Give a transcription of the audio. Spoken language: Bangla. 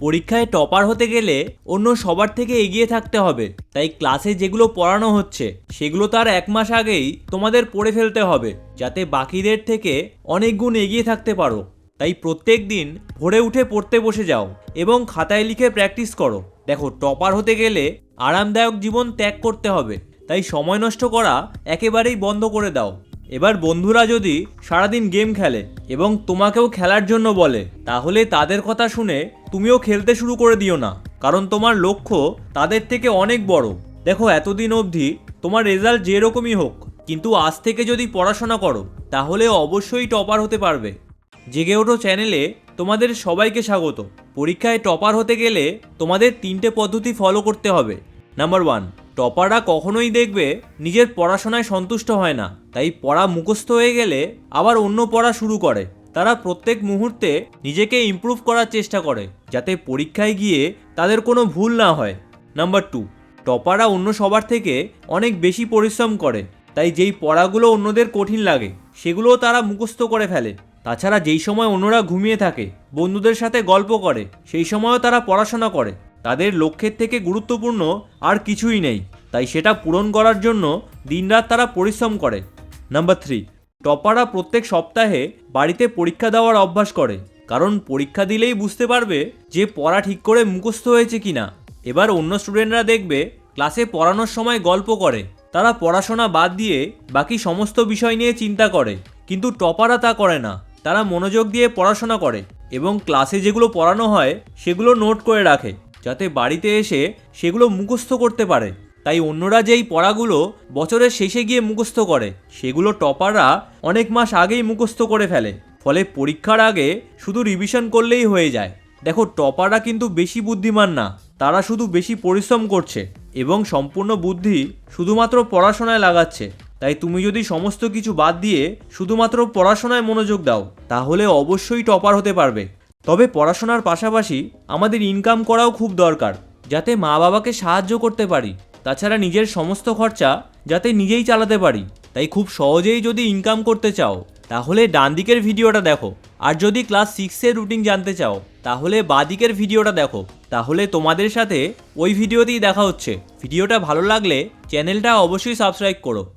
পরীক্ষায় টপার হতে গেলে অন্য সবার থেকে এগিয়ে থাকতে হবে। তাই ক্লাসে যেগুলো পড়ানো হচ্ছে সেগুলো তার 1 মাস আগেই তোমাদের পড়ে ফেলতে হবে, যাতে বাকিদের থেকে অনেক গুণ এগিয়ে থাকতে পারো। তাই প্রত্যেক দিন ভোরে উঠে পড়তে বসে যাও এবং খাতায় লিখে প্র্যাকটিস করো। দেখো, টপার হতে গেলে আরামদায়ক জীবন ত্যাগ করতে হবে, তাই সময় নষ্ট করা একেবারেই বন্ধ করে দাও। এবার বন্ধুরা যদি সারাদিন গেম খেলে এবং তোমাকেও খেলার জন্য বলে, তাহলে তাদের কথা শুনে তুমিও খেলতে শুরু করে দিও না, কারণ তোমার লক্ষ্য তাদের থেকে অনেক বড়। দেখো, এতদিন অবধি তোমার রেজাল্ট যেরকমই হোক, কিন্তু আজ থেকে যদি পড়াশোনা করো তাহলে অবশ্যই টপার হতে পারবে। জেগে ওঠো চ্যানেলে তোমাদের সবাইকে স্বাগত। পরীক্ষায় টপার হতে গেলে তোমাদের 3টে পদ্ধতি ফলো করতে হবে। নাম্বার 1, টপাররা কখনোই দেখবে নিজের পড়াশোনায় সন্তুষ্ট হয় না, তাই পড়া মুখস্থ হয়ে গেলে আবার অন্য পড়া শুরু করে। তারা প্রত্যেক মুহূর্তে নিজেকে ইমপ্রুভ করার চেষ্টা করে, যাতে পরীক্ষায় গিয়ে তাদের কোনো ভুল না হয়। নাম্বার 2, টপাররা অন্য সবার থেকে অনেক বেশি পরিশ্রম করে, তাই যেই পড়াগুলো অন্যদের কঠিন লাগে সেগুলোও তারা মুখস্থ করে ফেলে। তাছাড়া যেই সময় অন্যরা ঘুমিয়ে থাকে, বন্ধুদের সাথে গল্প করে, সেই সময়ও তারা পড়াশোনা করে। তাদের লক্ষ্যের থেকে গুরুত্বপূর্ণ আর কিছুই নেই, তাই সেটা পূরণ করার জন্য দিনরাত তারা পরিশ্রম করে। নাম্বার 3, টপাররা প্রত্যেক সপ্তাহে বাড়িতে পরীক্ষা দেওয়ার অভ্যাস করে, কারণ পরীক্ষা দিলেই বুঝতে পারবে যে পড়া ঠিক করে মুখস্থ হয়েছে কিনা। এবার অন্য স্টুডেন্টরা দেখবে ক্লাসে পড়ানোর সময় গল্প করে, তারা পড়াশোনা বাদ দিয়ে বাকি সমস্ত বিষয় নিয়ে চিন্তা করে, কিন্তু টপাররা তা করে না। তারা মনোযোগ দিয়ে পড়াশোনা করে এবং ক্লাসে যেগুলো পড়ানো হয় সেগুলো নোট করে রাখে, যাতে বাড়িতে এসে সেগুলো মুখস্থ করতে পারে। তাই অন্যরা যেই পড়াগুলো বছরের শেষে গিয়ে মুখস্থ করে, সেগুলো টপাররা অনেক মাস আগেই মুখস্থ করে ফেলে। ফলে পরীক্ষার আগে শুধু রিভিশন করলেই হয়ে যায়। দেখো, টপাররা কিন্তু বেশি বুদ্ধিমান না, তারা শুধু বেশি পরিশ্রম করছে এবং সম্পূর্ণ বুদ্ধি শুধুমাত্র পড়াশোনায় লাগাচ্ছে। তাই তুমি যদি সমস্ত কিছু বাদ দিয়ে শুধুমাত্র পড়াশোনায় মনোযোগ দাও, তাহলে অবশ্যই টপার হতে পারবে। তবে পড়াশোনার পাশাপাশি আমাদের ইনকাম করাও খুব দরকার, যাতে মা বাবাকে সাহায্য করতে পারি। তাছাড়া নিজের সমস্ত খরচা যাতে নিজেই চালাতে পারি। তাই খুব সহজেই যদি ইনকাম করতে চাও, তাহলে ডান দিকের ভিডিওটা দেখো। আর যদি ক্লাস 6-এর রুটিন জানতে চাও, তাহলে বাঁ দিকের ভিডিওটা দেখো। তাহলে তোমাদের সাথে ওই ভিডিওতেই দেখা হচ্ছে। ভিডিওটা ভালো লাগলে চ্যানেলটা অবশ্যই সাবস্ক্রাইব করো।